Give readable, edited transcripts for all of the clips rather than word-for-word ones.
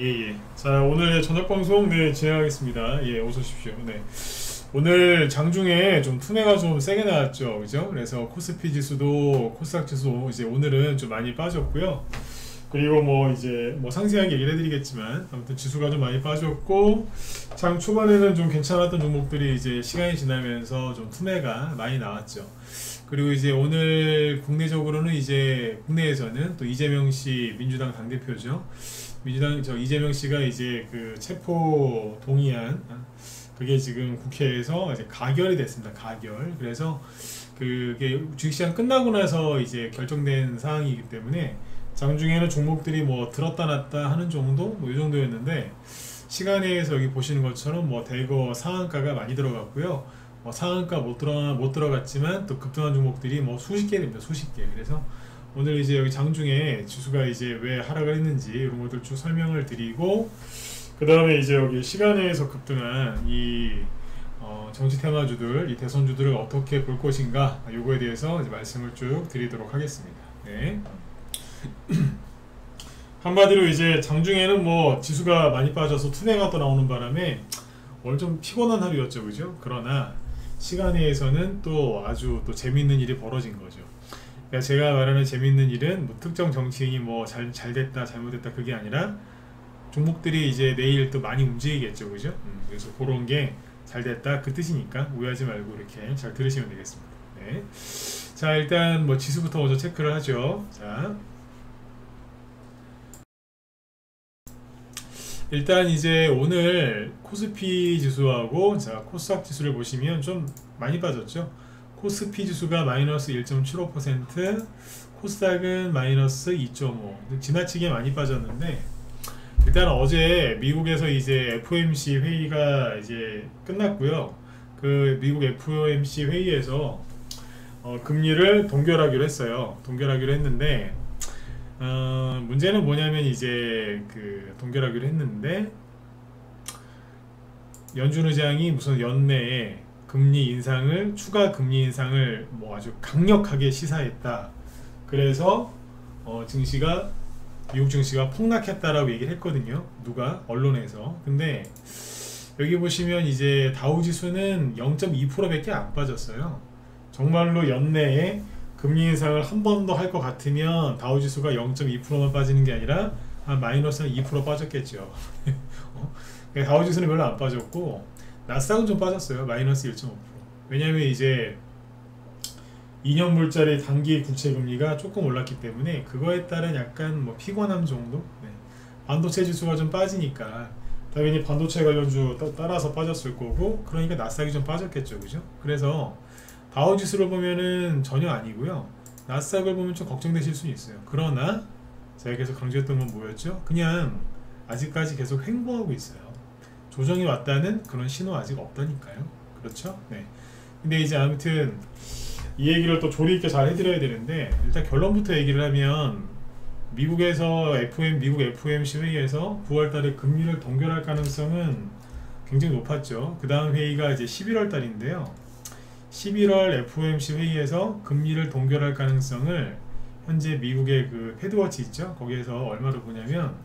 예. 자, 오늘 저녁 방송 진행하겠습니다. 예, 어서 오십시오. 네. 오늘 장중에 좀 투매가 좀 세게 나왔죠. 그죠? 그래서 코스피 지수도 코스닥 지수도 이제 오늘은 좀 많이 빠졌고요. 그리고 이제 상세하게 얘기를 해드리겠지만 아무튼 지수가 좀 많이 빠졌고 장 초반에는 좀 괜찮았던 종목들이 이제 시간이 지나면서 좀 투매가 많이 나왔죠. 그리고 이제 오늘 국내적으로는 이제 국내에서는 또 이재명 씨 민주당 당대표죠. 민주당 이재명 씨가 이제 그 체포 동의안 그게 지금 국회에서 이제 가결이 됐습니다. 가결. 그래서 그게 주식시장 끝나고 나서 이제 결정된 사항이기 때문에 장중에는 종목들이 들었다 놨다 하는 정도 이 정도였는데 시간에서 여기 보시는 것처럼 대거 상한가가 많이 들어갔고요. 상한가 못 들어갔지만 또 급등한 종목들이 수십 개 됩니다. 수십 개. 그래서 오늘 이제 여기 장중에 지수가 이제 왜 하락을 했는지 이런 것들 쭉 설명을 드리고 그 다음에 이제 여기 시간에서 급등한 이 정치 테마주들, 이 대선주들을 어떻게 볼 것인가 요거에 대해서 이제 말씀을 쭉 드리도록 하겠습니다. 네. 한마디로 이제 장중에는 지수가 많이 빠져서 투매가 또 나오는 바람에 오늘 좀 피곤한 하루였죠, 그죠? 그러나 시간에서는 또 아주 또 재밌는 일이 벌어진 거죠. 그러니까 제가 말하는 재밌는 일은 특정 정치인이 잘 됐다 잘못됐다 그게 아니라 종목들이 이제 내일 또 많이 움직이겠죠, 그죠? 그래서 그런 게 잘 됐다 그 뜻이니까 오해하지 말고 이렇게 잘 들으시면 되겠습니다. 네. 자, 일단 지수부터 먼저 체크를 하죠. 자, 일단 이제 오늘 코스피 지수하고 코스닥 지수를 보시면 좀 많이 빠졌죠. 코스피 지수가 마이너스 1.75%, 코스닥은 마이너스 2.5%. 지나치게 많이 빠졌는데 일단 어제 미국에서 이제 FOMC 회의가 이제 끝났고요. 그 미국 FOMC 회의에서 금리를 동결하기로 했어요. 동결하기로 했는데 문제는 뭐냐면 이제 그 동결하기로 했는데 연준 의장이 무슨 연내에 금리 인상을 추가 금리 인상을 아주 강력하게 시사했다. 그래서 증시가 미국 증시가 폭락했다라고 얘기를 했거든요. 누가? 언론에서. 근데 여기 보시면 이제 다우지수는 0.2%밖에 안 빠졌어요. 정말로 연내에 금리 인상을 한 번 더 할 것 같으면 다우지수가 0.2%만 빠지는 게 아니라 한 마이너스 2% 빠졌겠죠. 다우지수는 별로 안 빠졌고 나스닥은 좀 빠졌어요. 마이너스 1.5%. 왜냐하면 이제 2년물짜리 단기 국채금리가 조금 올랐기 때문에 그거에 따른 약간 피곤함 정도? 네. 반도체 지수가 좀 빠지니까 당연히 반도체 관련주 따라서 빠졌을 거고 그러니까 나스닥이 좀 빠졌겠죠, 그죠? 그래서 다우지수를 보면은 전혀 아니고요. 나스닥을 보면 좀 걱정되실 수는 있어요. 그러나 제가 계속 강조했던 건 뭐였죠? 그냥 아직까지 계속 횡보하고 있어요. 조정이 왔다는 그런 신호 아직 없다니까요. 그렇죠? 네. 근데 이제 아무튼 이 얘기를 또 조리 있게 잘 해드려야 되는데 일단 결론부터 얘기를 하면 미국에서 미국 FOMC 회의에서 9월달에 금리를 동결할 가능성은 굉장히 높았죠. 그 다음 회의가 이제 11월 달인데요. 11월 FOMC 회의에서 금리를 동결할 가능성을 현재 미국의 그 패드워치 있죠? 거기에서 얼마로 보냐면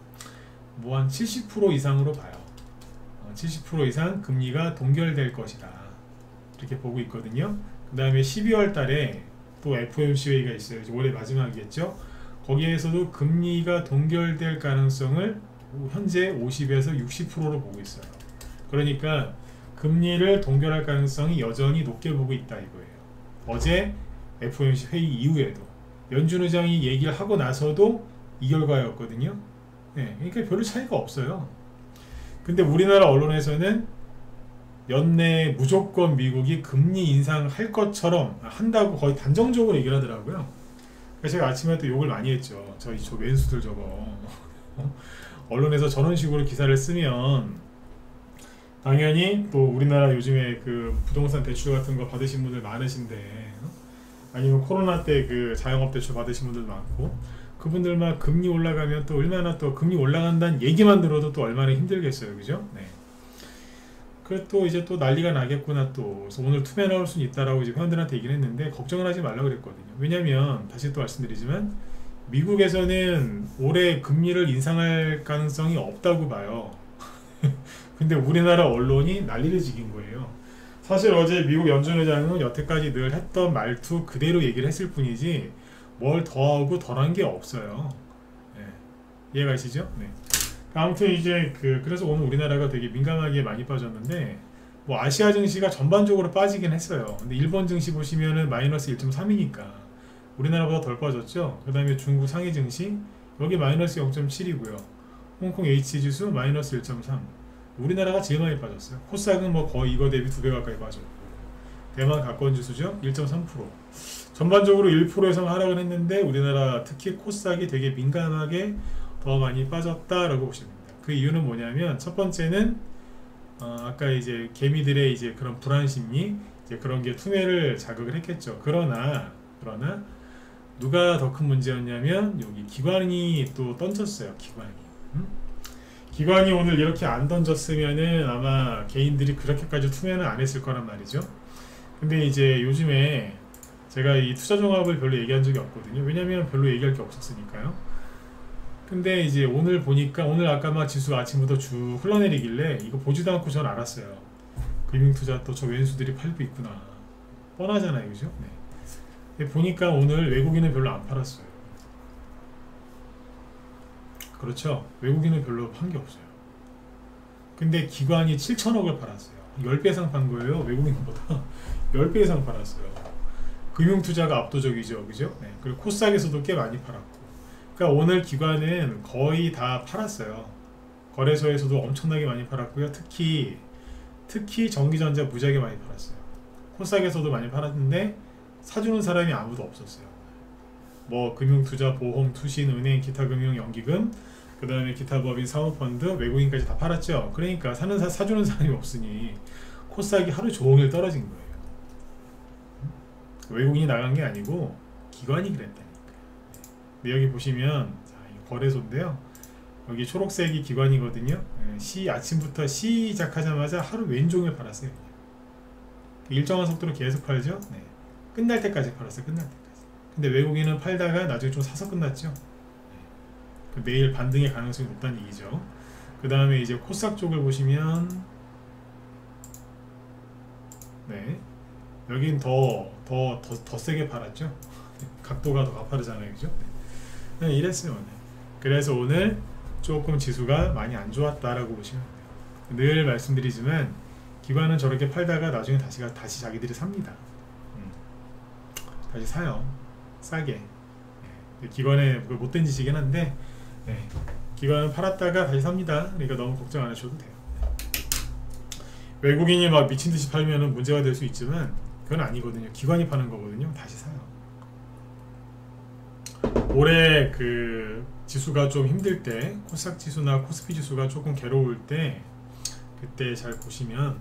한 70% 이상으로 봐요. 70% 이상 금리가 동결될 것이다. 이렇게 보고 있거든요. 그 다음에 12월 달에 또 FOMC 회의가 있어요. 올해 마지막이겠죠. 거기에서도 금리가 동결될 가능성을 현재 50에서 60%로 보고 있어요. 그러니까 금리를 동결할 가능성이 여전히 높게 보고 있다 이거예요. 어제 FOMC 회의 이후에도 연준 의장이 얘기를 하고 나서도 이 결과였거든요. 네, 그러니까 별로 차이가 없어요. 근데 우리나라 언론에서는 연내에 무조건 미국이 금리 인상할 것처럼 한다고 거의 단정적으로 얘기를 하더라고요. 그래서 제가 아침에 또 욕을 많이 했죠. 저 왼수들 저거 언론에서 저런 식으로 기사를 쓰면 당연히 또 우리나라 요즘에 그 부동산 대출 같은 거 받으신 분들 많으신데 아니면 코로나 때 그 자영업 대출 받으신 분들 많고 그분들만 금리 올라가면 또 얼마나 또 금리 올라간다는 얘기만 들어도 또 얼마나 힘들겠어요, 그죠? 네. 그래 또 이제 또 난리가 나겠구나 또. 그래서 오늘 투매 나올 수는 있다라고 이제 회원들한테 얘기를 했는데 걱정을 하지 말라고 그랬거든요. 왜냐면 다시 또 말씀드리지만 미국에서는 올해 금리를 인상할 가능성이 없다고 봐요. 근데 우리나라 언론이 난리를 지긴 거예요. 사실 어제 미국 연준 의장은 여태까지 늘 했던 말투 그대로 얘기를 했을 뿐이지 뭘 더하고 덜한 게 없어요. 네. 이해가 가시죠? 네. 아무튼 이제 그래서 오늘 우리나라가 되게 민감하게 많이 빠졌는데 뭐 아시아 증시가 전반적으로 빠지긴 했어요. 근데 일본 증시 보시면은 마이너스 1.3이니까 우리나라보다 덜 빠졌죠. 그 다음에 중국 상해 증시 여기 마이너스 0.7이고요. 홍콩 H지수 마이너스 1.3. 우리나라가 제일 많이 빠졌어요. 코스닥은 뭐 거의 이거 대비 2배 가까이 빠졌고 대만 가까운지수죠 1.3%. 전반적으로 1%에서 하락을 했는데 우리나라 특히 코스닥이 되게 민감하게 더 많이 빠졌다라고 보시면 됩니다. 그 이유는 뭐냐면 첫 번째는 아까 이제 개미들의 이제 그런 불안 심리 이제 그런 게 투매를 자극을 했겠죠. 그러나 누가 더 큰 문제였냐면 여기 기관이 또 던졌어요. 기관이 오늘 이렇게 안 던졌으면은 아마 개인들이 그렇게까지 투매는 안 했을 거란 말이죠. 근데 이제 요즘에 제가 이 투자 종합을 별로 얘기한 적이 없거든요. 왜냐면 별로 얘기할 게 없었으니까요. 근데 이제 오늘 보니까 오늘 아까 막 지수가 아침부터 쭉 흘러내리길래 이거 보지도 않고 전 알았어요. 금융투자 또 저 왼수들이 팔고 있구나. 뻔하잖아요, 그죠? 네. 근데 보니까 오늘 외국인은 별로 안 팔았어요. 그렇죠? 외국인은 별로 판 게 없어요. 근데 기관이 7천억을 팔았어요. 10배 이상 판 거예요. 외국인보다 10배 이상 팔았어요. 금융투자가 압도적이죠, 그죠? 네. 그리고 코스닥에서도 꽤 많이 팔았고. 그러니까 오늘 기관은 거의 다 팔았어요. 거래소에서도 엄청나게 많이 팔았고요. 특히 전기전자 무지하게 많이 팔았어요. 코스닥에서도 많이 팔았는데 사주는 사람이 아무도 없었어요. 뭐 금융투자, 보험, 투신, 은행, 기타 금융, 연기금, 그 다음에 기타 법인, 사모펀드, 외국인까지 다 팔았죠. 그러니까 사주는 사람이 없으니 코스닥이 하루 종일 떨어진 거예요. 외국인이 나간 게 아니고 기관이 그랬다니까요. 네, 여기 보시면 이 거래소인데요. 여기 초록색이 기관이거든요. 아침부터 시작하자마자 하루 왼종일 팔았어요. 일정한 속도로 계속 팔죠. 네. 끝날 때까지 팔았어요. 끝날 때까지. 근데 외국인은 팔다가 나중에 좀 사서 끝났죠. 네. 내일 반등의 가능성이 높다는 얘기죠. 그 다음에 이제 코스닥 쪽을 보시면 네. 여긴 더 세게 팔았죠. 각도가 더 가파르잖아요, 그죠? 네, 이랬어요. 오늘. 그래서 오늘 조금 지수가 많이 안 좋았다라고 보시면 돼요. 늘 말씀드리지만 기관은 저렇게 팔다가 나중에 다시 자기들이 삽니다. 다시 사요. 싸게. 네, 기관의 못된 짓이긴 한데 네, 기관은 팔았다가 다시 삽니다. 그러니까 너무 걱정 안 하셔도 돼요. 외국인이 막 미친듯이 팔면 문제가 될 수 있지만 그건 아니거든요. 기관이 파는 거거든요. 다시 사요. 올해 지수가 좀 힘들 때 코스닥 지수나 코스피 지수가 조금 괴로울 때 그때 잘 보시면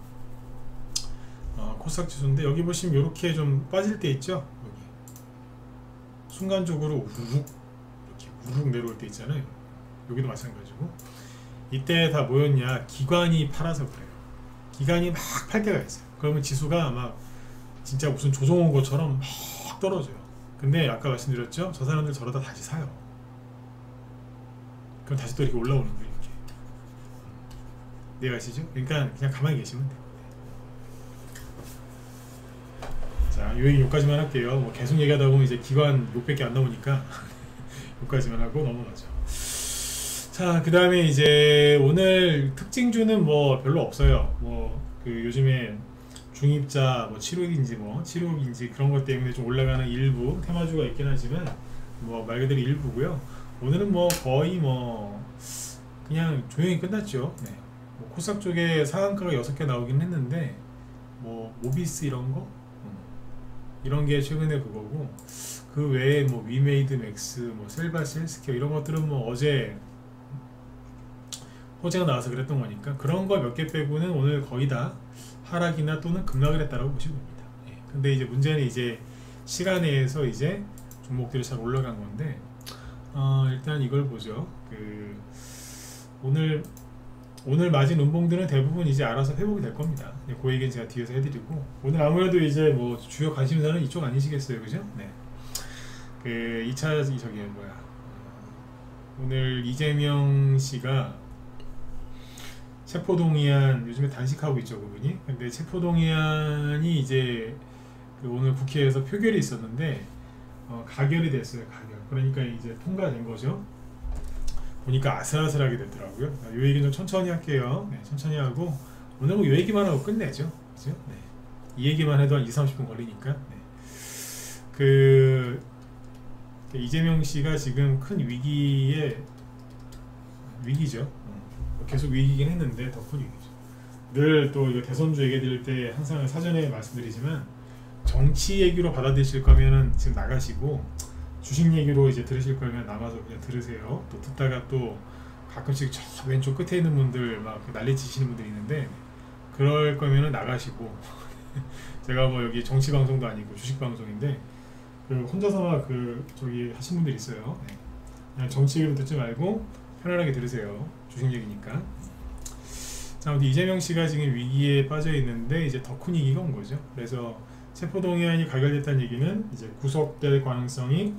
코스닥 지수인데 여기 보시면 이렇게 좀 빠질 때 있죠. 여기 순간적으로 이렇게 우르륵 내려올 때 있잖아요. 여기도 마찬가지고 이때 다 뭐였냐, 기관이 팔아서 그래요. 기관이 막 팔 때가 있어요. 그러면 지수가 막 진짜 무슨 조종 온 것처럼 막 떨어져요. 근데 아까 말씀드렸죠, 저 사람들 저러다 다시 사요. 그럼 다시 또 이렇게 올라오는 거예요. 이렇게 이해가시죠? 그러니까 그냥 가만히 계시면 돼요. 자, 요 얘기 여기까지만 할게요. 뭐 계속 얘기하다 보면 이제 기관 욕밖에 안 나오니까 여기까지만 하고 넘어가죠. 자, 그 다음에 이제 오늘 특징주는 뭐 별로 없어요. 뭐 요즘에 중입자 뭐 7억인지 그런 것 때문에 좀 올라가는 일부 테마주가 있긴 하지만 뭐 말 그대로 일부고요. 오늘은 뭐 거의 뭐 그냥 조용히 끝났죠. 네. 뭐 코스닥 쪽에 상한가가 6개 나오긴 했는데 뭐 모비스 이런 게 최근에 그거고, 그 외에 뭐 위메이드 맥스, 뭐 셀바스 헬스케어 이런 것들은 뭐 어제 호재가 나와서 그랬던 거니까 그런 거 몇 개 빼고는 오늘 거의 다 하락이나 또는 급락을 했다라고 보시면 됩니다. 예. 근데 이제 문제는 이제 시간 내에서 이제 종목들이 잘 올라간 건데 일단 이걸 보죠. 오늘 맞은 음봉들은 대부분 이제 알아서 회복이 될 겁니다. 그 얘기는 제가 뒤에서 해드리고, 오늘 아무래도 이제 뭐 주요 관심사는 이쪽 아니시겠어요, 그죠? 네. 2차 오늘 이재명 씨가 체포동의안 요즘에 단식하고 있죠 그분이. 근데 체포동의안이 이제 그 오늘 국회에서 표결이 있었는데 가결이 됐어요. 가결. 그러니까 이제 통과된 거죠. 보니까 아슬아슬하게 됐더라고요. 이 얘기는 좀 천천히 할게요. 네, 천천히 하고 오늘 뭐이 얘기만 하고 끝내죠. 그죠? 네. 이 얘기만 해도 한 2~30분 걸리니까. 네. 그 이재명 씨가 지금 큰 위기죠. 계속 위기긴 했는데 더 큰 위기죠. 늘 또 이거 대선주 얘기 드릴 때 항상 사전에 말씀드리지만 정치 얘기로 받아들이실 거면은 지금 나가시고 주식 얘기로 이제 들으실 거면 남아서 그냥 들으세요. 또 듣다가 또 가끔씩 저 왼쪽 끝에 있는 분들 막 난리 치시는 분들이 있는데 그럴 거면은 나가시고 제가 뭐 여기 정치 방송도 아니고 주식 방송인데 그 혼자서 저기 하신 분들 있어요. 네. 그냥 정치 얘기로 듣지 말고 편안하게 들으세요. 주식 얘기니까. 자, 아무튼 이재명 씨가 지금 위기에 빠져 있는데 이제 더 큰 위기가 온 거죠. 그래서 체포동의안이 가결됐다는 얘기는 이제 구속될 가능성이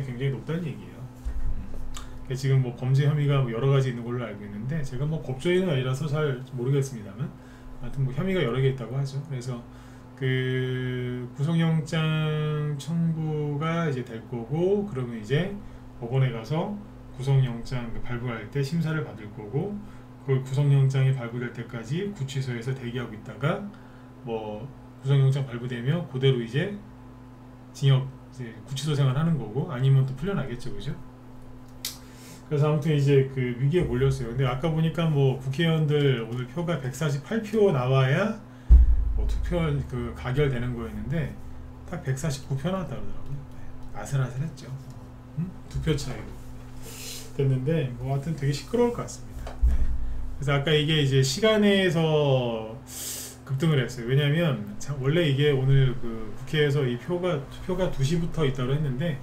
굉장히 높다는 얘기예요. 지금 뭐 범죄 혐의가 뭐 여러 가지 있는 걸로 알고 있는데 제가 뭐 법조인은 아니라서 잘 모르겠습니다만 하여튼 뭐 혐의가 여러 개 있다고 하죠. 그래서 그 구속영장 청구가 이제 될 거고 그러면 이제 법원에 가서 구속영장 발부할 때 심사를 받을 거고 그 구속영장이 발부될 때까지 구치소에서 대기하고 있다가 뭐 구속영장 발부되면 그대로 이제 징역 이제 구치소 생활하는 거고 아니면 또 풀려나겠죠, 그죠? 그래서 아무튼 이제 그 위기에 몰렸어요. 근데 아까 보니까 뭐 국회의원들 오늘 표가 148표 나와야 뭐 투표 그 가결되는 거였는데 딱 149표 나왔다 그러더라고요. 아슬아슬했죠. 2표 차이로 됐는데 뭐 하여튼 되게 시끄러울 것 같습니다. 네. 그래서 아까 이게 이제 시간에서 급등을 했어요. 왜냐면 원래 이게 오늘 그 국회에서 이 투표가 2시부터 있다고 했는데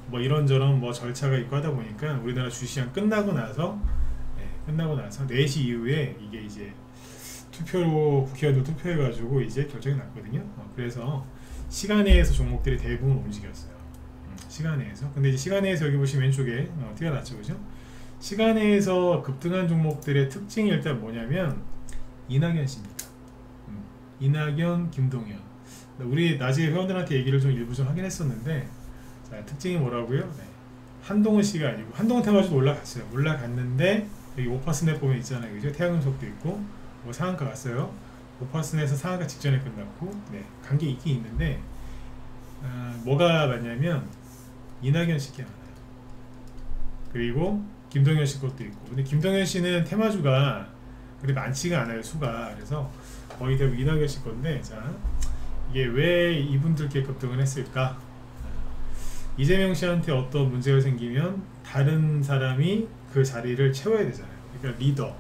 뭐 이런저런 뭐 절차가 있고 하다 보니까 우리나라 주시장 끝나고 나서 4시 이후에 이게 이제 투표로 국회의원들 투표해가지고 이제 결정이 났거든요. 그래서 시간내에서 종목들이 대부분 움직였어요. 시간내에서. 근데 이제 시간내에서 여기 보시면 왼쪽에 티가 났죠, 그죠? 시간내에서 급등한 종목들의 특징이 일단 뭐냐면 이낙연 씨입니다. 이낙연, 김동연. 우리 낮에 회원들한테 얘기를 좀 일부 좀 하긴 했었는데 자, 특징이 뭐라고요? 네. 한동훈 씨가 아니고 한동훈 테마주도 올라갔어요. 올라갔는데 여기 5%넷 보면 있잖아요, 그죠? 태양금속도 있고 뭐 상한가 갔어요. 5%넷에서 상한가 직전에 끝났고 네, 관계 있긴 있는데 뭐가 많냐면 이낙연 씨께 많아요. 그리고 김동연 씨 것도 있고 근데 김동연 씨는 테마주가 그리 많지가 않아요, 수가. 그래서 거의 대부분 이낙연 씨 건데 자 이게 왜 이분들께 급등을 했을까? 이재명 씨한테 어떤 문제가 생기면 다른 사람이 그 자리를 채워야 되잖아요. 그러니까 리더,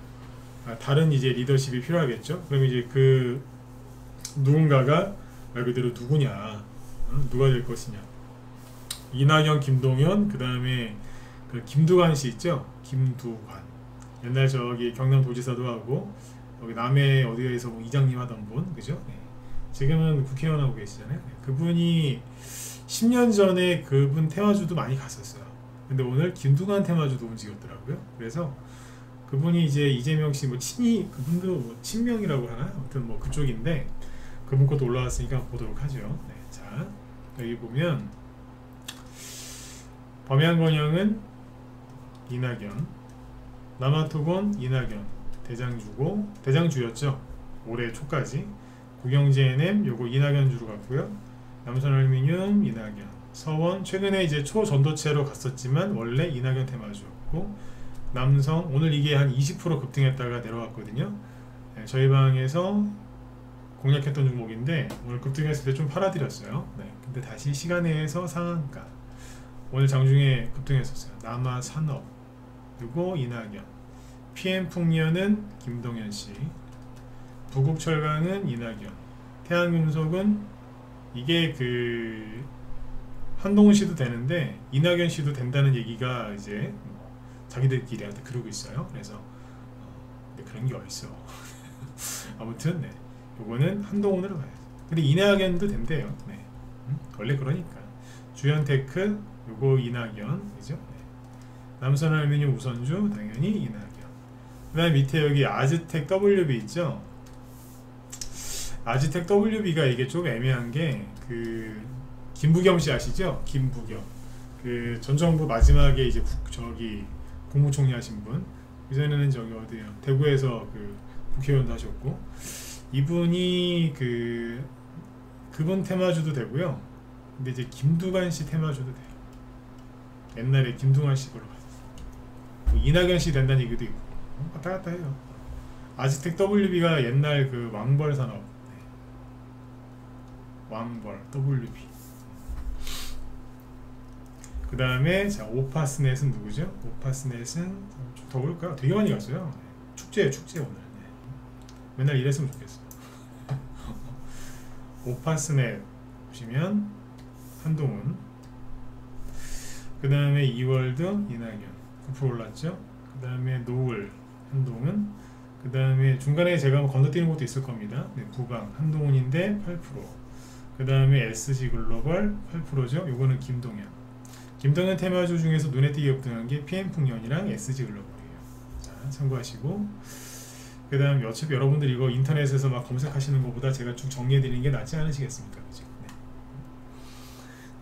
다른 이제 리더십이 필요하겠죠. 그럼 이제 그 누군가가 말 그대로 누구냐, 누가 될 것이냐. 이낙연, 김동연, 그 다음에 그 김두관 씨 있죠. 김두관. 옛날 저기 경남도지사도 하고 여기 남해 어디에서 뭐 이장님 하던 분, 그죠? 네. 지금은 국회의원 하고 계시잖아요. 네. 그분이 10년 전에 그분 테마주도 많이 갔었어요. 근데 오늘 김두관 테마주도 움직였더라고요. 그래서 그분이 이제 이재명 씨 뭐 그분도 뭐 친명이라고 하나? 아무튼 뭐 그쪽인데 그분 것도 올라왔으니까 보도록 하죠. 네. 자, 여기 보면 범양건영은 이낙연, 남아토건 이낙연, 대장주였죠. 올해 초까지. 국영제NM 요거 이낙연 주로 갔고요. 남선알미늄 이낙연, 서원 최근에 이제 초전도체로 갔었지만 원래 이낙연 테마주였고 남성 오늘 이게 한 20% 급등했다가 내려왔거든요. 네, 저희 방에서 공략했던 종목인데 오늘 급등했을 때 좀 팔아드렸어요. 네, 근데 다시 시간에서 상한가. 오늘 장중에 급등했었어요. 남아산업 그리고 이낙연, PM풍년은 김동연씨, 부국철강은 이낙연, 태양금속은 이게 그 한동훈 씨도 되는데 이낙연 씨도 된다는 얘기가 이제 자기들끼리 그러고 있어요. 그래서 근데 그런 게 어딨어. 아무튼 네, 요거는 한동훈으로 가야죠. 근데 이낙연도 된대요. 네. 원래 그러니까 주연테크 요거 이낙연 그죠? 네. 남선알루미늄 우선주 당연히 이낙연. 그 다음에 밑에 여기 아즈텍 WB 있죠. 아즈텍 WB가 이게 좀 애매한 게 그 김부겸 씨 아시죠? 김부겸 그 전 정부 마지막에 이제 저기 국무총리 하신 분. 그전에는 저기 어디요? 대구에서 그 국회의원도 하셨고, 이분이 그분 테마주도 되고요. 근데 이제 김두관 씨 테마주도 돼요. 옛날에 김두관 씨 걸로 봤어요. 이낙연 씨 된다는 얘기도 있고 왔다 갔다 해요. 아즈텍 WB가 옛날 그 왕벌 산업, 네. 왕벌 WB. 그 다음에 자 오파스넷은 누구죠? 오파스넷은 좀 더 볼까요? 되게 많이 갔어요. 네. 축제 오늘. 네. 맨날 이랬으면 좋겠어. 오파스넷 보시면 한동훈. 그 다음에 이월드 이낙연 9% 올랐죠. 그 다음에 노을 한동훈. 그 다음에 중간에 제가 한번 건너뛰는 것도 있을 겁니다. 네, 부방 한동훈인데 8%. 그 다음에 SG글로벌 8%죠. 요거는 김동현. 김동현 테마주 중에서 눈에 띄게 급등한 게 PM풍년이랑 SG글로벌이에요. 자, 참고하시고. 그 다음 어차피 여러분들 이거 인터넷에서 막 검색하시는 것보다 제가 쭉 정리해드리는 게 낫지 않으시겠습니까? 그죠? 네.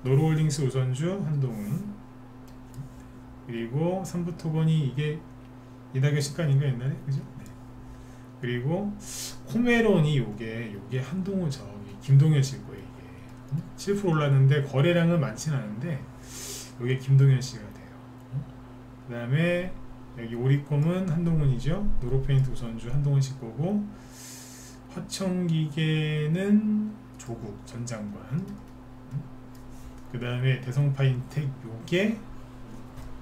노르홀딩스 우선주 한동훈. 그리고 삼부토건이 이게 이낙연 식간인가 옛날에? 그죠? 네. 그리고 코메론이 요게 한동훈 저기 김동현 실 거예요. 이게 7% 올랐는데 거래량은 많진 않은데 요게 김동현 씨가 돼요. 그 다음에 여기 오리콤은 한동훈이죠. 노로페인트 우선주 한동훈 씨 거고, 화청기계는 조국 전 장관. 그 다음에 대성파인텍 요게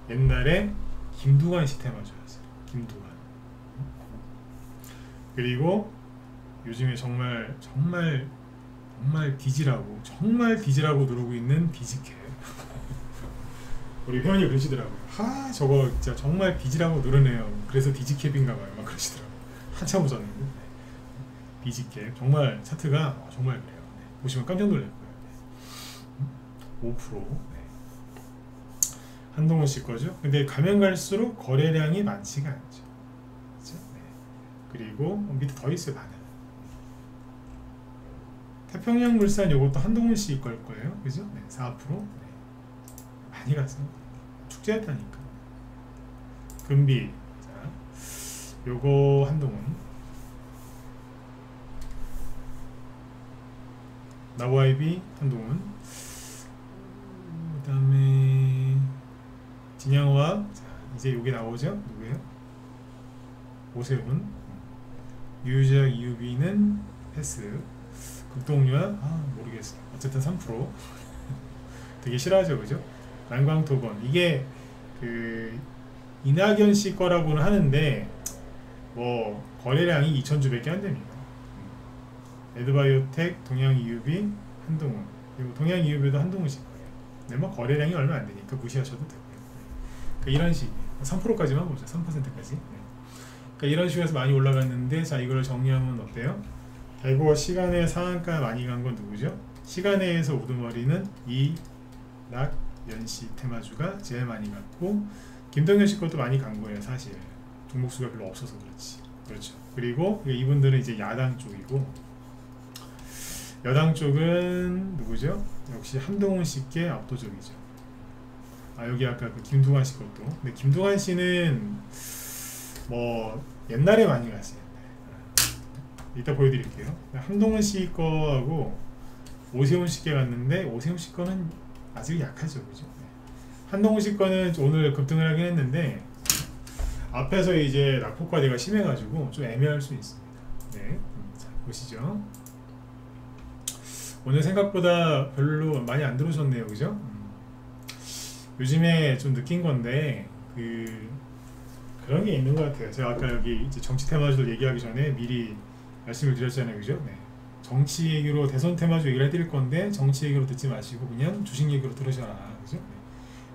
옛날에 김두관 씨 테마주였어요. 김두관. 그리고 요즘에 정말 뒤지라고 누르고 있는 비지캡. 우리 회원이 그러시더라고요. 저거 진짜 정말 뒤지라고 누르네요. 그래서 디지캡인가봐요. 막 그러시더라고요. 한참 웃었는데. 네. 비지캡 정말 차트가 정말 그래요. 네. 보시면 깜짝 놀랄 거예요. 5%. 네. 한동훈 씨 거죠. 근데 가면 갈수록 거래량이 많지가 않죠. 그렇죠? 네. 그리고 밑에 더 있어요. 많은. 태평양물산 요것도 한동훈 씨 걸 거예요. 그죠? 네. 4%. 네. 많이 갔어요. 축제했다니까. 금비. 자, 요거 한동훈. 나와이비 한동훈. 그 다음에 진양화. 자, 이제 요게 나오죠? 누구예요? 오세훈. 유유작 이유비는 패스. 극동유아 모르겠어요. 어쨌든 3%. 되게 싫어하죠, 그죠? 난광토건 이게 그 이낙연 씨 거라고는 하는데 뭐 거래량이 2,000주밖에 안 됩니다. 에드바이오텍, 동양이유비, 한동훈. 그리고 동양이유비도 한동훈 씨 거예요. 근데 뭐 거래량이 얼마 안 되니까 무시하셔도 되고요. 그러니까 이런 식 3%까지만 보죠. 3%까지. 네. 그러니까 이런 식으로 해서 많이 올라갔는데, 자 이걸 정리하면 어때요? 대거 시간에 상한가 많이 간 건 누구죠? 시간에에서 우두머리는 이낙연씨 테마주가 제일 많이 갔고, 김동현 씨 것도 많이 간 거예요. 사실 종목수가 별로 없어서 그렇지. 그렇죠. 그리고 이분들은 이제 야당 쪽이고, 여당 쪽은 누구죠? 역시 한동훈 씨께 압도적이죠. 여기 아까 그 김두관 씨 것도. 근데 김두관 씨는 뭐 옛날에 많이 갔어요. 이따 보여드릴게요. 한동훈 씨 거하고 오세훈 씨께 갔는데, 오세훈 씨 거는 아직 약하죠, 그죠? 한동훈 씨 거는 오늘 급등을 하긴 했는데 앞에서 이제 낙폭과대가 심해가지고 좀 애매할 수 있습니다. 네, 자, 보시죠. 오늘 생각보다 별로 많이 안 들어오셨네요, 그죠? 요즘에 좀 느낀 건데 그런 게 있는 것 같아요. 제가 아까 여기 이제 정치 테마주도 얘기하기 전에 미리 말씀을 드렸잖아요, 그죠? 네. 정치 얘기로 대선 테마주 얘기를 해드릴 건데 정치 얘기로 듣지 마시고 그냥 주식 얘기로 들으셔라, 그죠? 네.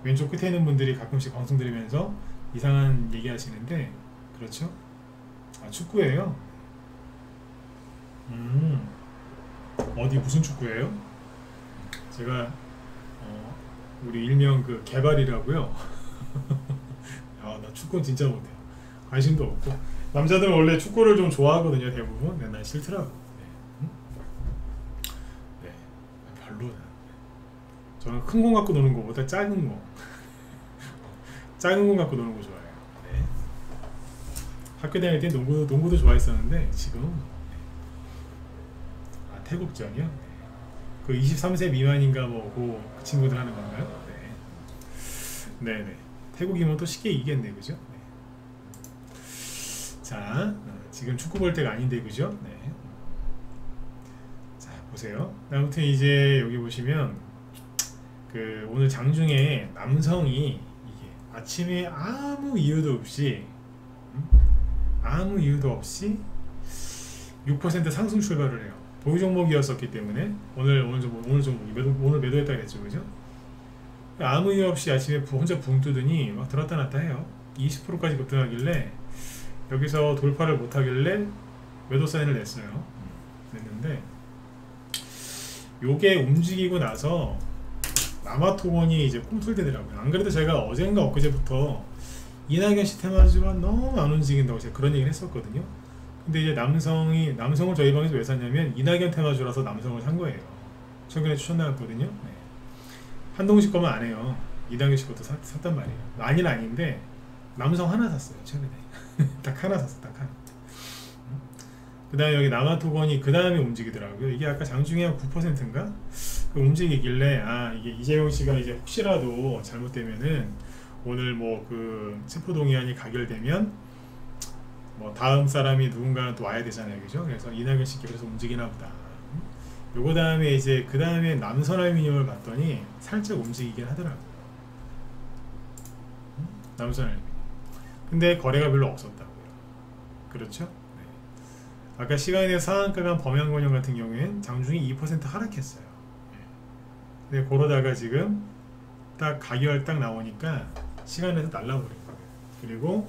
왼쪽 끝에 있는 분들이 가끔씩 방송 들으면서 이상한 얘기 하시는데, 그렇죠? 축구예요. 어디 무슨 축구예요? 제가 우리 일명 그 개발이라고요. 축구는 진짜 못해요. 관심도 없고. 남자들은 원래 축구를 좀 좋아하거든요, 대부분. 네, 난 싫더라고. 네. 네. 별로다. 저는 큰 공 갖고 노는 거보다 작은 거. 작은 공 갖고 노는 거 좋아해요. 네. 학교 다닐 때 농구도 좋아했었는데 지금은 태국전이요? 네. 그 23세 미만인가 뭐 그 친구들 하는 건가요? 네. 네네. 태국이면 또 쉽게 이기겠네, 그죠? 네. 자, 지금 축구 볼 때가 아닌데, 그죠? 네. 자, 보세요. 아무튼 이제 여기 보시면 그 오늘 장중에 남성이 이게 아침에 아무 이유도 없이 6% 상승 출발을 해요. 보유 종목이었었기 때문에 오늘 매도했다 그랬죠, 그죠? 아무 이유 없이 아침에 혼자 붕 뜨더니 막 들었다 놨다 해요. 20%까지 급등하길래 여기서 돌파를 못하길래 매도 사인을 냈어요. 냈는데 요게 움직이고 나서 남아토건이 이제 꿈틀대더라고요. 안 그래도 제가 어젠가 엊그제부터 이낙연 씨 테마주가 너무 안 움직인다고 제가 그런 얘기를 했었거든요. 근데 이제 남성을 저희 방에서 왜 샀냐면 이낙연 테마주라서 남성을 산 거예요. 최근에 추천 나왔거든요. 네. 한동식 거만 안 해요. 이낙연 씨 것도 샀단 말이에요. 아니는 아닌데 남성 하나 샀어요, 최근에. 딱 하나 샀어, 딱 하나. 그 다음에 여기 남아토건이 그 다음에 움직이더라고요. 이게 아까 장중에 한 9%인가? 그 움직이길래, 이게 이재명 씨가 이제 혹시라도 잘못되면은 오늘 뭐 그 체포동의안이 가결되면 뭐 다음 사람이 누군가는 또 와야 되잖아요, 그죠? 그래서 이낙연 씨께 그래서 움직이나 보다. 요거 다음에 이제 그 다음에 남선알미늄을 봤더니 살짝 움직이긴 하더라고요. 남선알미늄. 근데 거래가 별로 없었다고요. 그렇죠? 네. 아까 시간에 상한가가 범양건영 같은 경우엔 장중에 2% 하락했어요. 네. 근데 그러다가 지금 딱 가격 딱 나오니까 시간에서 날라버린 거예요. 그리고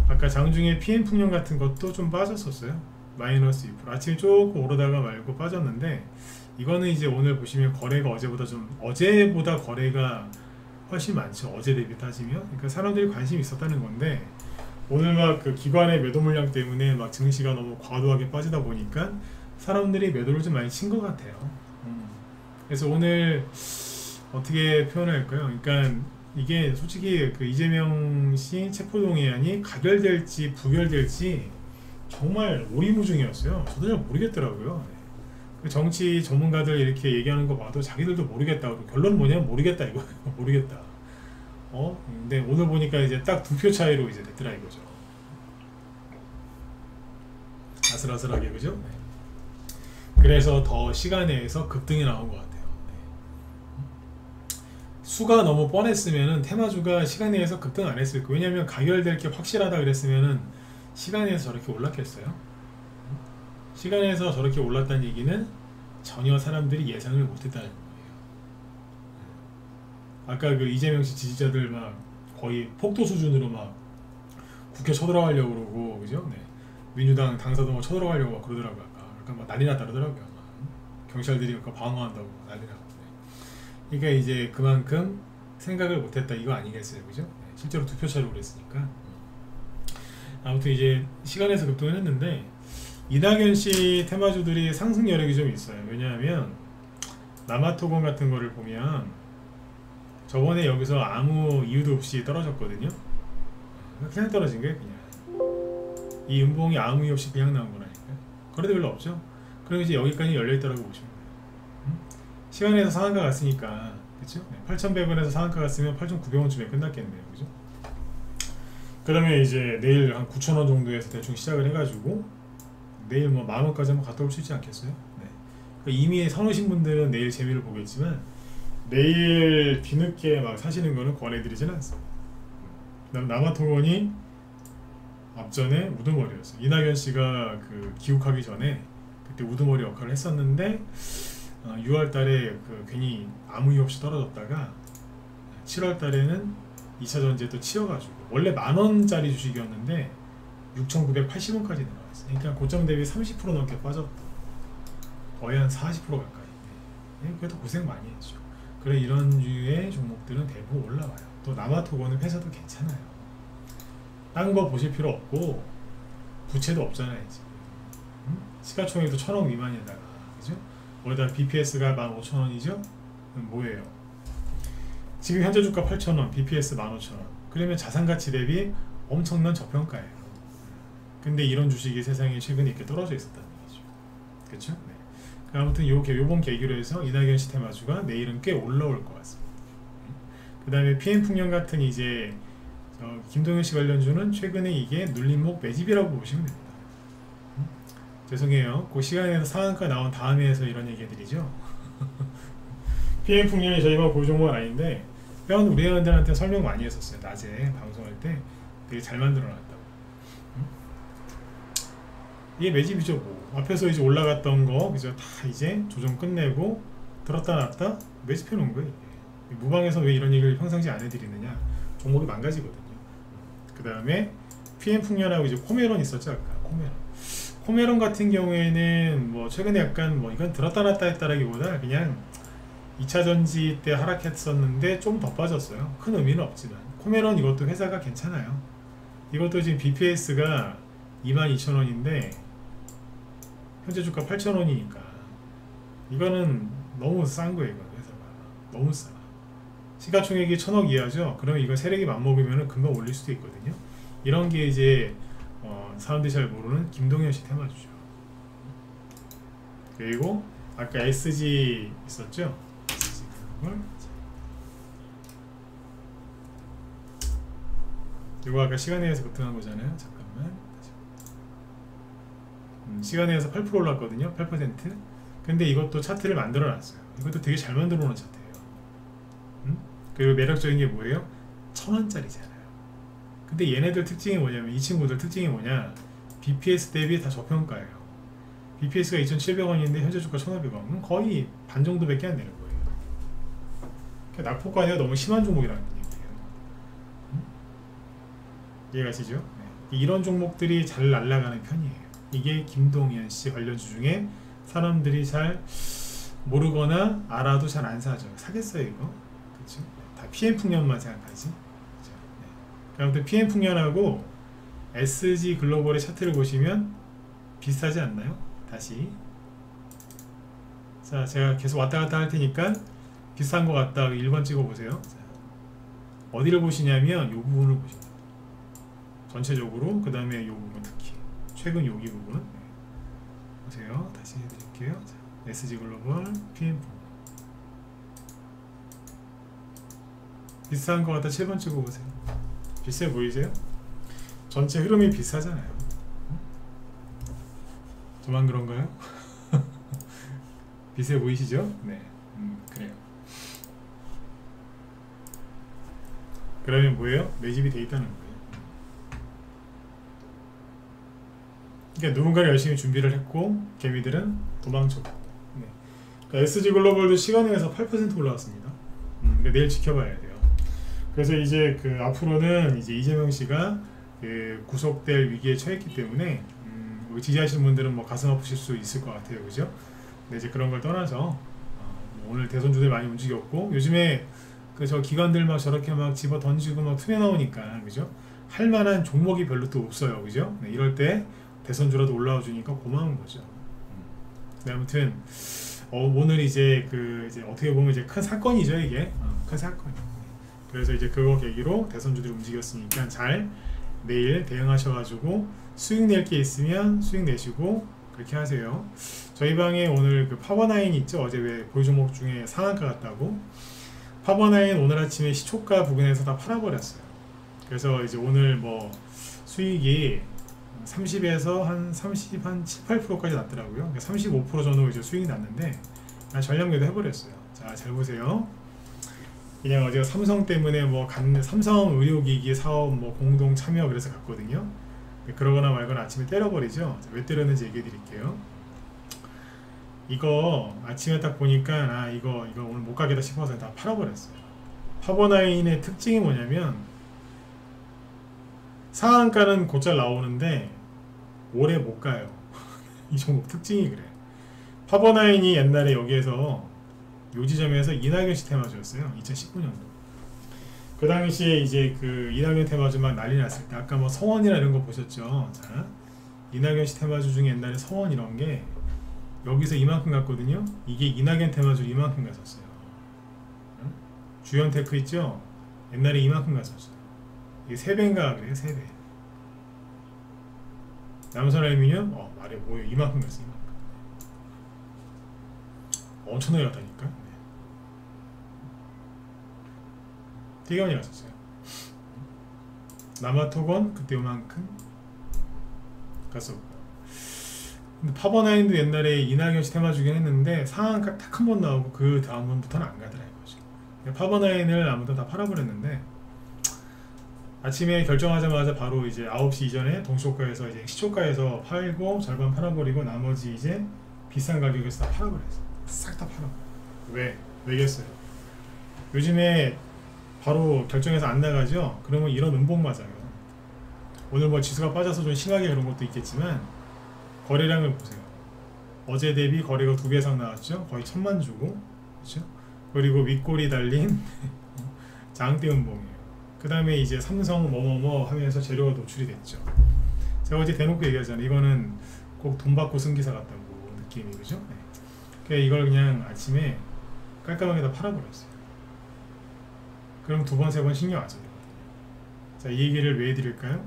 아까 장중에 PM풍력 같은 것도 좀 빠졌었어요. 마이너스 2%. 아침에 조금 오르다가 말고 빠졌는데 이거는 이제 오늘 보시면 거래가 어제보다 거래가 훨씬 많죠. 어제 대비 따지면. 그러니까 사람들이 관심이 있었다는 건데 오늘 막 그 기관의 매도 물량 때문에 막 증시가 너무 과도하게 빠지다 보니까 사람들이 매도를 좀 많이 친 것 같아요. 그래서 오늘 어떻게 표현할까요? 그러니까 이게 솔직히 그 이재명 씨 체포동의안이 가결될지 부결될지 정말 오리무중이었어요. 저도 잘 모르겠더라고요. 그 정치 전문가들 이렇게 얘기하는 거 봐도 자기들도 모르겠다고. 결론은 뭐냐면 모르겠다 이거. 모르겠다. 근데 오늘 보니까 이제 딱 2표 차이로 이제 됐더라 이거죠. 아슬아슬하게, 그죠? 네. 그래서 더 시간에서 급등이 나온 것 같아요. 수가 너무 뻔했으면은 테마주가 시간 내에서 급등 안 했을 거예요. 왜냐면 가결될 게 확실하다 그랬으면은 시간 내에서 저렇게 올랐겠어요? 시간에서 저렇게 올랐다는 얘기는 전혀 사람들이 예상을 못했다는 거예요. 아까 그 이재명 씨 지지자들 막 거의 폭도 수준으로 막 국회 쳐들어가려고 그러고, 그죠? 네. 민주당 당사도 막 쳐들어가려고 막 그러더라고요. 아까 막 난리 났다더라고요. 경찰들이 방어한다고 난리 나고. 그러니까 이제 그만큼 생각을 못했다 이거 아니겠어요, 그죠? 실제로 2표 차로 그랬으니까. 아무튼 이제 시간에서 급등을 했는데 이낙연 씨 테마주들이 상승 여력이 좀 있어요. 왜냐하면 남아토건 같은 거를 보면 저번에 여기서 아무 이유도 없이 떨어졌거든요. 그냥 떨어진 거예요, 그냥. 이 음봉이 아무 이유 없이 그냥 나온 거라니까요. 거래도 별로 없죠. 그럼 이제 여기까지 열려있다고 보시면 돼요. 시간에서 상한가 갔으니까, 그쵸? 8,100원에서 상한가 갔으면 8,900원쯤에 끝났겠네요, 그죠? 그러면 이제 내일 한 9,000원 정도에서 대충 시작을 해가지고 내일 뭐 10,000원까지 한번 갔다 올 수 있지 않겠어요? 네. 그러니까 이미 사놓으신 분들은 내일 재미를 보겠지만 내일 뒤늦게 막 사시는 거는 권해드리지는 않습니다. 그다음 남아토건이 앞전에 우두머리였어요. 이낙연 씨가 그 기욱하기 전에 그때 우두머리 역할을 했었는데 6월 달에 그 괜히 아무 이유 없이 떨어졌다가 7월 달에는 2차 전지에 또 치여가지고 원래 10,000원짜리 주식이었는데 6,980원까지 내려왔어요. 그러니까 고점 대비 30% 넘게 빠졌다. 거의 한 40% 가까이. 네. 그래도 고생 많이 했죠. 그래 이런 류의 종목들은 대부분 올라와요. 또 남아토건은 회사도 괜찮아요. 딴 거 보실 필요 없고 부채도 없잖아요 지금. 시가총액도 1000억 미만에다가, 그죠? 거기다 BPS가 15,000원이죠? 뭐예요? 지금 현재 주가 8,000원, BPS 15,000원. 그러면 자산가치 대비 엄청난 저평가예요. 근데 이런 주식이 세상에 최근에 이렇게 떨어져 있었다는 얘기죠. 그렇죠? 네. 아무튼 요번 계기로 해서 이낙연 시테마주가 내일은 꽤 올라올 것 같습니다. 그 다음에 PM풍년 같은 이제 김동현 씨 관련주는 최근에 이게 눌림목 매집이라고 보시면 됩니다. 죄송해요. 그 시간에서 상한가 나온 다음에 해서 이런 얘기 해드리죠. PM풍년이 저희가 볼 종목은 아닌데 우리 회원들한테 설명 많이 했었어요. 낮에 방송할 때 되게 잘 만들어놨다고. 이게 매집이죠. 뭐 앞에서 이제 올라갔던 거 그죠? 다 이제 조정 끝내고 들었다 놨다 매집해 놓은 거예요. 이게. 무방에서 왜 이런 얘기를 평상시 안 해드리느냐? 종목이 망가지거든요. 그 다음에 PM풍년하고 이제 코메론 있었죠. 아까 코메론 같은 경우에는 뭐 최근에 약간 뭐 이건 들었다 놨다 했다라기보다 그냥 2차전지 때 하락했었는데 좀 더 빠졌어요. 큰 의미는 없지만 코메론 이것도 회사가 괜찮아요. 이것도 지금 BPS가 22,000원인데 현재 주가 8,000원이니까 이거는 너무 싼 거예요. 이거 회사가 너무 싸. 시가총액이 1,000억 이하죠. 그러면 이거 세력이 맞먹으면 금방 올릴 수도 있거든요. 이런 게 이제 사람들이 잘 모르는 김동현 씨 테마주죠. 그리고 아까 SG 있었죠? SG 이거 아까 시간에서 급등한 거잖아요. 잠깐만. 시간에서 8% 올랐거든요. 8%. 근데 이것도 차트를 만들어 놨어요. 이것도 되게 잘 만들어 놓은 차트예요. 그리고 매력적인 게 뭐예요? 1,000원짜리잖아요. 근데 얘네들 특징이 뭐냐면 이 친구들 특징이 뭐냐? BPS 대비 다 저평가예요. BPS가 2,700원인데 현재 주가 1,500원. 거의 반 정도밖에 안 되는 거예요. 그러니까 낙폭과대가 너무 심한 종목이라는 얘기예요. 이해가시죠? 네. 이런 종목들이 잘 날아가는 편이에요. 이게 김동현 씨 관련주 중에 사람들이 잘 모르거나 알아도 잘 안 사죠. 사겠어요 이거? 그렇죠? 다 PM풍년만 생각하지. 그렇죠? 네. 아무튼 PM풍년하고 SG 글로벌의 차트를 보시면 비슷하지 않나요? 다시 자 제가 계속 왔다 갔다 할 테니까 비슷한 것 같다 1번 찍어 보세요. 어디를 보시냐면 이 부분을 보십니다. 전체적으로 그 다음에 이 부분 특히 최근 여기 부분 네. 보세요. 다시 해드릴게요. 자, SG 글로벌 PM 비슷한 것 같다 7번 찍어 보세요. 비슷해 보이세요? 전체 흐름이 비슷하잖아요. 저만 그런가요? 비슷해 보이시죠? 네, 그래요. 그러면 뭐예요? 매집이 돼 있다는 거예요. 그러니까 누군가는 열심히 준비를 했고 개미들은 도망쳤고. 네. 그러니까 SG 글로벌도 시간에서 8% 올라왔습니다. 그러니까 내일 지켜봐야 돼요. 그래서 이제 그 앞으로는 이제 이재명 씨가 그 구속될 위기에 처했기 때문에 지지하시는 분들은 뭐 가슴 아프실 수 있을 것 같아요, 그죠? 근데 이제 그런 걸 떠나서 오늘 대선주들 많이 움직였고 요즘에 그 저 기관들 막 저렇게 막 집어 던지고 막 튀어 나오니까 그죠? 할 만한 종목이 별로 또 없어요, 그죠? 네, 이럴 때 대선주라도 올라와 주니까 고마운 거죠. 네, 아무튼 오늘 이제 그 이제 어떻게 보면 이제 큰 사건이죠, 이게 큰 사건. 그래서 이제 그거 계기로 대선주들이 움직였으니까 잘 내일 대응하셔가지고 수익 낼 게 있으면 수익 내시고 그렇게 하세요. 저희 방에 오늘 그 파버나인 있죠? 어제 왜 보유 종목 중에 상한가 같다고? 파버나인 오늘 아침에 시초가 부근에서 다 팔아버렸어요. 그래서 이제 오늘 뭐 수익이 30에서 한 30, 한 7, 8%까지 났더라고요. 35% 정도 이제 수익이 났는데 전략매도 해버렸어요. 자, 잘 보세요. 그냥 어제가 삼성 때문에 뭐 갔는데 삼성 의료기기 사업 뭐 공동 참여 그래서 갔거든요. 그러거나 말거나 아침에 때려버리죠. 왜 때렸는지 얘기해 드릴게요. 이거 아침에 딱 보니까 이거 오늘 못 가겠다 싶어서 다 팔아버렸어요. 파버나인의 특징이 뭐냐면 상한가는 곧잘 나오는데 오래 못 가요. 이 종목 특징이 그래. 파버나인이 옛날에 여기에서 요 지점에서 이낙연 씨 테마주였어요. 2019년도. 그 당시에 이제 그 이낙연 테마주 막 난리 났을 때 아까 뭐 성원이나 이런 거 보셨죠? 자, 이낙연 씨 테마주 중에 옛날에 성원 이런 게 여기서 이만큼 갔거든요. 이게 이낙연 테마주 이만큼 갔었어요. 응? 주연테크 있죠? 옛날에 이만큼 갔었어요. 이게 3배인가 그래요. 3배. 남선알미늄 말해 뭐예요. 이만큼 갔어요. 이만큼. 엄청나게 갔다니까. 네. 되게 많이 갔었어요. 남아토건 그때 요만큼 갔었고, 근데 파버나인도 옛날에 이낙연 씨 테마 주긴 했는데 상한가 딱 한 번 나오고 그 다음부터는 안 가더라 이거죠. 파버나인을 아무튼 다 팔아버렸는데 아침에 결정하자마자 바로 이제 9시 이전에 동시초가에서 이제 시초가에서 팔고 절반 팔아버리고 나머지 이제 비싼 가격에서 다 팔아버렸어. 싹 다 팔아. 왜겠어요? 요즘에 바로 결정해서 안 나가죠? 그러면 이런 음봉 맞아요. 오늘 뭐 지수가 빠져서 좀 심하게 그런 것도 있겠지만 거래량을 보세요. 어제 대비 거래가 2배 이상 나왔죠? 거의 1000만 주고, 그렇죠? 그리고 윗골이 달린 장대 음봉이에요. 그 다음에 이제 삼성 뭐뭐뭐 하면서 재료가 노출이 됐죠. 제가 어제 대놓고 얘기하잖아요. 이거는 꼭 돈 받고 쓴 기사 같다고 느낌이, 그죠? 네. 그러니까 이걸 그냥 아침에 깔끔하게 다 팔아버렸어요. 그럼 2번, 3번 신경 안 써요. 자, 이 얘기를 왜 해드릴까요?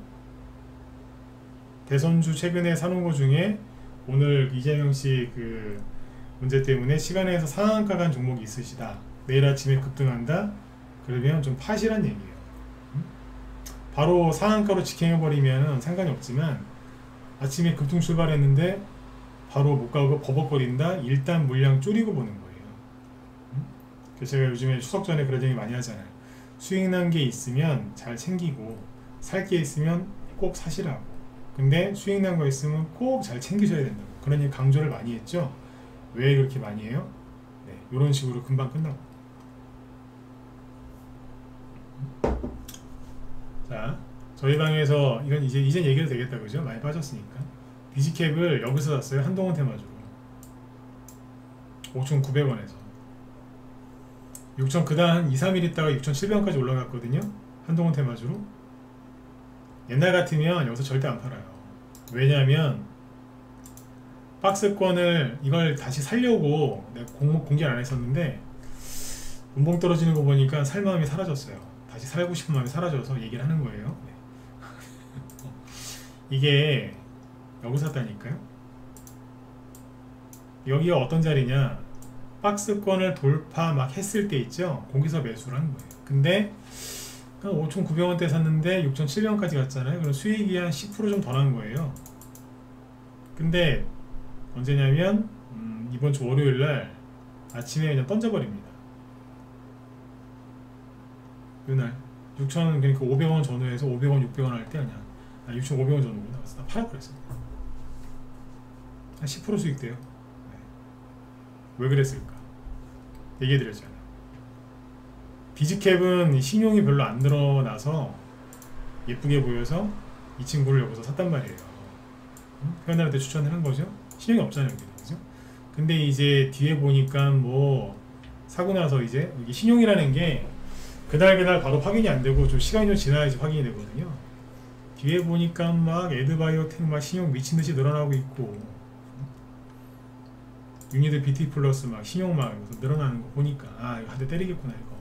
대선주 최근에 사놓은 거 중에 오늘 이재명씨 그 문제 때문에 시간에서 상한가 간 종목이 있으시다. 내일 아침에 급등한다. 그러면 좀 파시란 얘기예요. 바로 상한가로 직행해버리면 상관이 없지만 아침에 급등 출발했는데 바로 못 가고 버벅거린다. 일단 물량 줄이고 보는 거예요. 그래서 제가 요즘에 추석 전에 그런 얘기 많이 하잖아요. 수익 난 게 있으면 잘 챙기고 살 게 있으면 꼭 사시라고. 근데 수익 난 거 있으면 꼭 잘 챙기셔야 된다고. 그런 얘기 강조를 많이 했죠. 왜 그렇게 많이 해요? 네, 이런 식으로 금방 끝나고. 자, 저희 방에서 이건 이제 얘기해도 되겠다, 그죠? 많이 빠졌으니까. 디지캡을 여기서 샀어요. 한동훈 테마주로 5,900원에서 6,000, 그다음 한 2, 3일 있다가 6,700원까지 올라갔거든요. 한동훈 테마주로. 옛날 같으면 여기서 절대 안 팔아요. 왜냐하면 박스권을 이걸 다시 살려고 내가 공개를 안 했었는데 운봉 떨어지는 거 보니까 살 마음이 사라졌어요. 다시 살고 싶은 마음이 사라져서 얘기를 하는 거예요. 네. 이게 여기서 샀다니까요. 여기가 어떤 자리냐, 박스권을 돌파 막 했을 때 있죠. 거기서 매수를 한 거예요. 근데 5,900원대 샀는데 6,700원까지 갔잖아요. 그럼 수익이 한 10% 좀 더 난 거예요. 근데 언제냐면 이번 주 월요일날 아침에 그냥 던져버립니다. 그날 6,000, 그러니까 500원 전후에서 500원, 600원 할 때 그냥 6,500원 전후로 나왔어. 다 팔아버렸어요. 한 10% 수익돼요. 네. 왜 그랬을까? 얘기해드렸잖아요. 디지캡은 신용이 별로 안 늘어나서 예쁘게 보여서 이 친구를 여기서 샀단 말이에요. 회원들한테 추천을 한 거죠. 신용이 없잖아요, 그죠? 근데 이제 뒤에 보니까 뭐 사고 나서 이제 여기 신용이라는 게 그날 바로 확인이 안 되고 좀 시간이 좀 지나야지 확인이 되거든요. 뒤에 보니까 막 에드바이오텍 막 신용 미친 듯이 늘어나고 있고, 유니드 BT 플러스 막 신용 막 늘어나는 거 보니까 이거 한 대 때리겠구나 이거.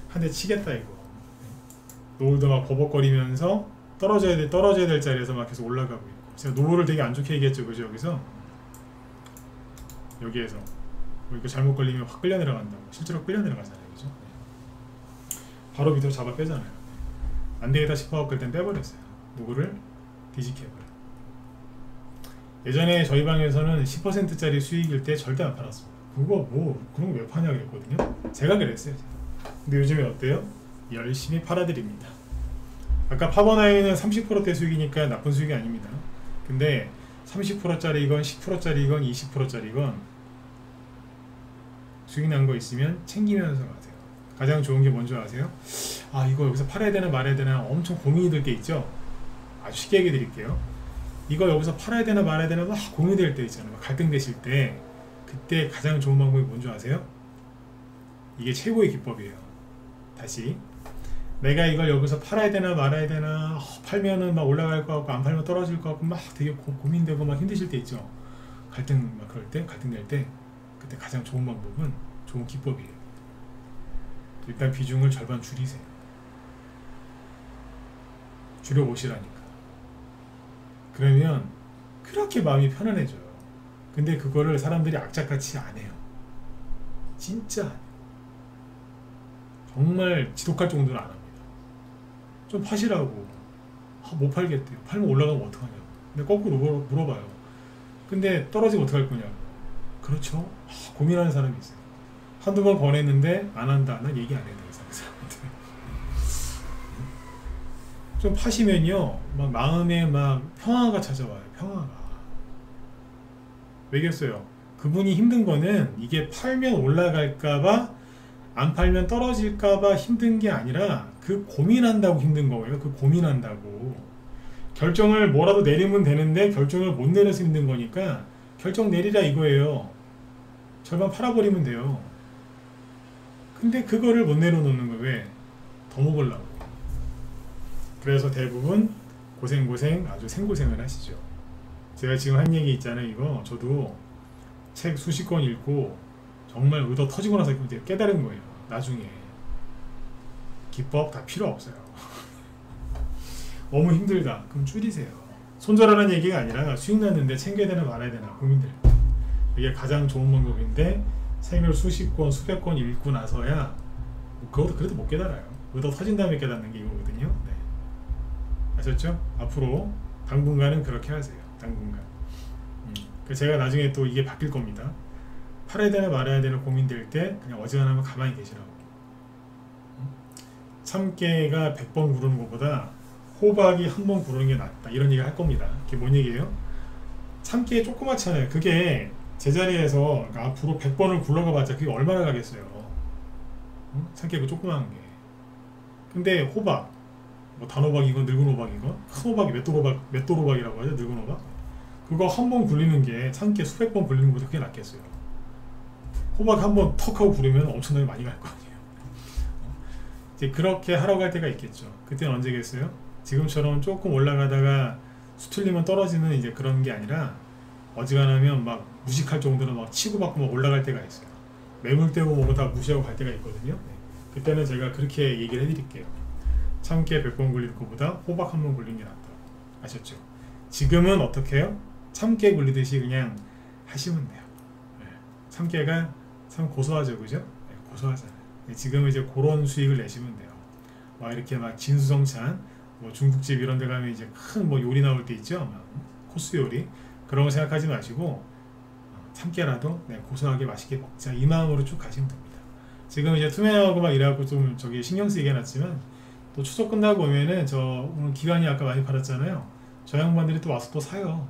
한 대 치겠다 이거. 노을도 막 버벅거리면서 떨어져야 될 자리에서 막 계속 올라가고 있고. 제가 노을을 되게 안 좋게 얘기했죠, 그죠? 여기에서 이거 잘못 걸리면 확 끌려 내려간다고. 실제로 끌려 내려가잖아요, 그죠? 바로 밑으로 잡아 빼잖아요. 안 되겠다 싶어갖고 일단 빼버렸어요. 누구를? 디지캡을. 예전에 저희 방에서는 10%짜리 수익일 때 절대 안 팔았습니다. 그거 뭐 그런 거 왜 파냐 그랬거든요. 제가 그랬어요. 근데 요즘에 어때요? 열심히 팔아드립니다. 아까 파버나인은 30%대 수익이니까 나쁜 수익이 아닙니다. 근데 30%짜리건 10%짜리건 20%짜리건 수익 난 거 있으면 챙기면서 가세요. 가장 좋은 게 뭔지 아세요? 이거 여기서 팔아야 되나 말아야 되나 엄청 고민이 될 때 있죠. 아주 쉽게 얘기해 드릴게요. 이거 여기서 팔아야 되나 말아야 되나 막 고민이 될 때 있잖아요. 막 갈등되실 때, 그때 가장 좋은 방법이 뭔지 아세요? 이게 최고의 기법이에요. 다시 내가 이걸 여기서 팔아야 되나 말아야 되나, 팔면은 막 올라갈 것 같고 안 팔면 떨어질 것 같고 막 되게 고민되고 막 힘드실 때 있죠. 갈등 막 그럴 때, 갈등될 때, 그때 가장 좋은 방법은, 좋은 기법이에요. 일단 비중을 절반 줄이세요. 줄여보시라니까. 그러면 그렇게 마음이 편안해져요. 근데 그거를 사람들이 악착같이 안 해요. 진짜 안 해요. 정말 지독할 정도는 안 합니다. 좀 파시라고. 못 팔겠대요. 팔면 올라가면 어떡하냐고. 근데 거꾸로 물어봐요. 근데 떨어지면 어떡할 거냐고. 그렇죠. 고민하는 사람이 있어요. 한두 번 권했는데 안 한다. 난 얘기 안 해야 돼요. 그 사람한테. 좀 파시면요, 막 마음에 막 평화가 찾아와요. 평화가. 왜겠어요? 그분이 힘든 거는 이게 팔면 올라갈까봐, 안 팔면 떨어질까봐 힘든 게 아니라 그 고민한다고 힘든 거예요. 그 고민한다고. 결정을 뭐라도 내리면 되는데 결정을 못 내려서 힘든 거니까 결정 내리라 이거예요. 절반 팔아버리면 돼요. 근데 그거를 못 내려놓는 거예요. 왜? 더 먹으려고. 그래서 대부분 고생 아주 생고생을 하시죠. 제가 지금 한 얘기 있잖아요. 이거 저도 책 수십 권 읽고 정말 의도 터지고 나서 이제 깨달은 거예요. 나중에 기법 다 필요 없어요. 너무 힘들다. 그럼 줄이세요. 손절하는 얘기가 아니라 수익 났는데 챙겨야 되나 말아야 되나 고민들. 이게 가장 좋은 방법인데 책을 수십 권 수백 권 읽고 나서야 그것도 그래도 못 깨달아요. 의도 터진 다음에 깨닫는 게 이거거든요. 네. 아셨죠? 앞으로 당분간은 그렇게 하세요. 당분간. 제가 나중에 또 이게 바뀔 겁니다. 팔아야 되나 말아야 되나 고민될 때 그냥 어지간하면 가만히 계시라고. 참깨가 100번 구르는 것보다 호박이 한 번 구르는 게 낫다. 이런 얘기를 할 겁니다. 그게 뭔 얘기예요? 참깨 조그맣잖아요. 그게 제자리에서 그러니까 앞으로 100번을 굴러가 봤자 그게 얼마나 가겠어요. 참깨 그 조그마한 게. 근데 호박, 뭐 단호박이건 늙은 호박이건 큰 호박이 맷돌 호박이라고 하죠. 늙은 호박. 그거 한 번 굴리는 게 참깨 수백 번 굴리는 것보다 그게 낫겠어요. 호박 한 번 턱 하고 구르면 엄청나게 많이 갈 거 아니에요. 이제 그렇게 하러 갈 때가 있겠죠. 그때는 언제겠어요? 지금처럼 조금 올라가다가 수틀리면 떨어지는 이제 그런 게 아니라 어지간하면 막 무식할 정도로 막 치고받고 막 올라갈 때가 있어요. 매물대고 뭐고 다 무시하고 갈 때가 있거든요. 네. 그때는 제가 그렇게 얘기를 해드릴게요. 참깨 100번 굴릴 것보다 호박 한 번 굴리는 게 낫다고. 아셨죠? 지금은 어떻게 해요? 참깨 굴리듯이 그냥 하시면 돼요. 네. 참깨가 참 고소하죠, 그죠? 네, 고소하잖아요. 네, 지금은 이제 그런 수익을 내시면 돼요. 막 이렇게 막 진수성찬, 뭐 중국집 이런 데 가면 이제 큰 뭐 요리 나올 때 있죠? 막 코스 요리. 그런 거 생각하지 마시고, 참깨라도 네, 고소하게 맛있게 먹자. 이 마음으로 쭉 가시면 됩니다. 지금 이제 투명하고 막 이래갖고 좀 저기 신경 쓰이게 해놨지만, 또 추석 끝나고 오면은 저 오늘 기관이 아까 많이 팔았잖아요. 저 양반들이 또 와서 또 사요.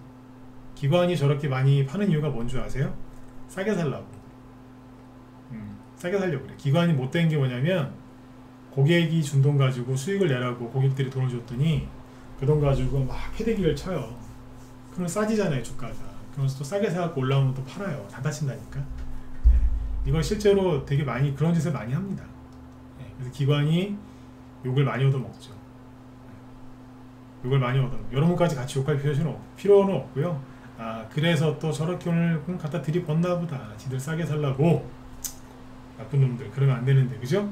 기관이 저렇게 많이 파는 이유가 뭔 줄 아세요? 싸게 살라고. 싸게 살려고 그래. 기관이 못된 게 뭐냐면 고객이 준 돈 가지고 수익을 내라고 고객들이 돈을 줬더니 그 돈 가지고 막 패대기를 쳐요. 그러면 싸지잖아요, 주가가. 그러면서 또 싸게 사갖고 올라오면 또 팔아요. 다 다친다니까. 네. 이걸 실제로 되게 많이 그런 짓을 많이 합니다. 네. 그래서 기관이 욕을 많이 얻어먹죠. 욕을 많이 얻어먹죠. 여러분까지 같이 욕할 필요는 없고요. 아, 그래서 또 저렇게 오늘 갖다 들이붓나 보다. 지들 싸게 살라고. 나쁜 놈들. 그러면 안 되는데, 그죠?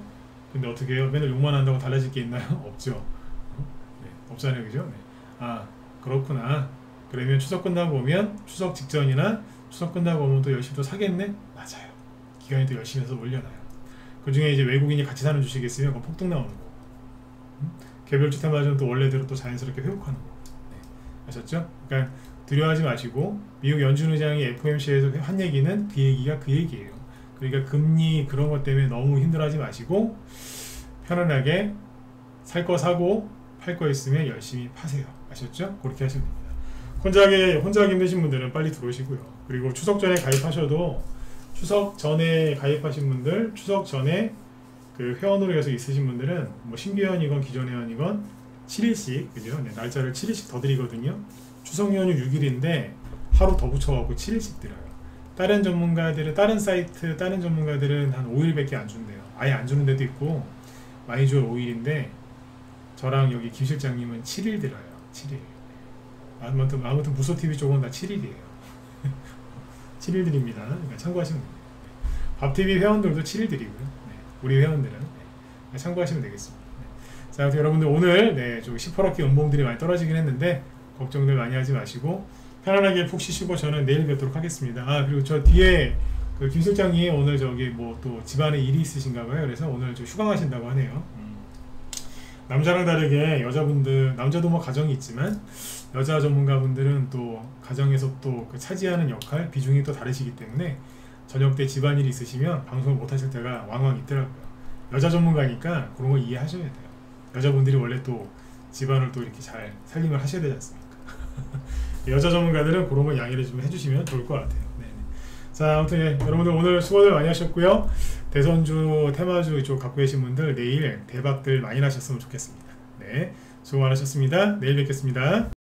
근데 어떻게 해요? 맨날 욕만 한다고 달라질 게 있나요? 없죠. 네, 없잖아요, 그죠? 네. 아, 그렇구나. 그러면 추석 끝나고 오면 추석 직전이나 추석 끝나고 오면 또 열심히 또 사겠네? 맞아요. 기관이 또 열심히 해서 올려놔요. 그 중에 이제 외국인이 같이 사는 주식이 있으면 그건 폭등 나오는 거고, 개별 주택 마저는 또 원래대로 또 자연스럽게 회복하는 거. 네. 아셨죠? 그러니까 두려워하지 마시고, 미국 연준 의장이 FOMC에서 한 얘기는 그 얘기가 그 얘기예요. 그러니까 금리 그런 것 때문에 너무 힘들어하지 마시고 편안하게 살 거 사고 팔 거 있으면 열심히 파세요. 아셨죠? 그렇게 하시면 됩니다. 혼자 하기 힘드신 분들은 빨리 들어오시고요. 그리고 추석 전에 가입하셔도, 추석 전에 가입하신 분들, 추석 전에 그 회원으로 계속 있으신 분들은 뭐 신규 회원이건 기존 회원이건 7일씩, 그죠? 네, 날짜를 7일씩 더 드리거든요. 추석 연휴 6일인데 하루 더 붙여갖고 7일씩 드려요. 다른 전문가들은, 다른 사이트, 다른 전문가들은 한 5일밖에 안 준대요. 아예 안 주는 데도 있고, 많이 줄 5일인데 저랑 여기 김 실장님은 7일 들어요. 7일. 아무튼 무소TV 쪽은 다 7일이에요. 7일 드립니다. 그러니까 참고하시면 됩니다. 밥TV 회원들도 7일 드리고요. 네, 우리 회원들은 네, 참고하시면 되겠습니다. 네. 자, 아무튼 여러분들 오늘 네, 좀 시퍼렇게 연봉들이 많이 떨어지긴 했는데 걱정들 많이 하지 마시고 편안하게 푹 쉬시고 저는 내일 뵙도록 하겠습니다. 아, 그리고 저 뒤에 그 김 실장이 오늘 저기 뭐 또 집안에 일이 있으신가 봐요. 그래서 오늘 좀 휴가 가신다고 하네요. 남자랑 다르게 여자분들, 남자도 뭐 가정이 있지만 여자 전문가분들은 또 가정에서 또 그 차지하는 역할, 비중이 또 다르시기 때문에 저녁 때 집안일이 있으시면 방송을 못 하실 때가 왕왕 있더라고요. 여자 전문가니까 그런 거 이해하셔야 돼요. 여자분들이 원래 또 집안을 또 이렇게 잘 살림을 하셔야 되지 않습니까? 여자 전문가들은 그런 거 양해를 좀 해주시면 좋을 것 같아요. 네네. 자, 아무튼 예, 여러분들 오늘 수고들 많이 하셨고요. 대선주, 테마주 이쪽 갖고 계신 분들 내일 대박들 많이 나셨으면 좋겠습니다. 네, 수고 많으셨습니다. 내일 뵙겠습니다.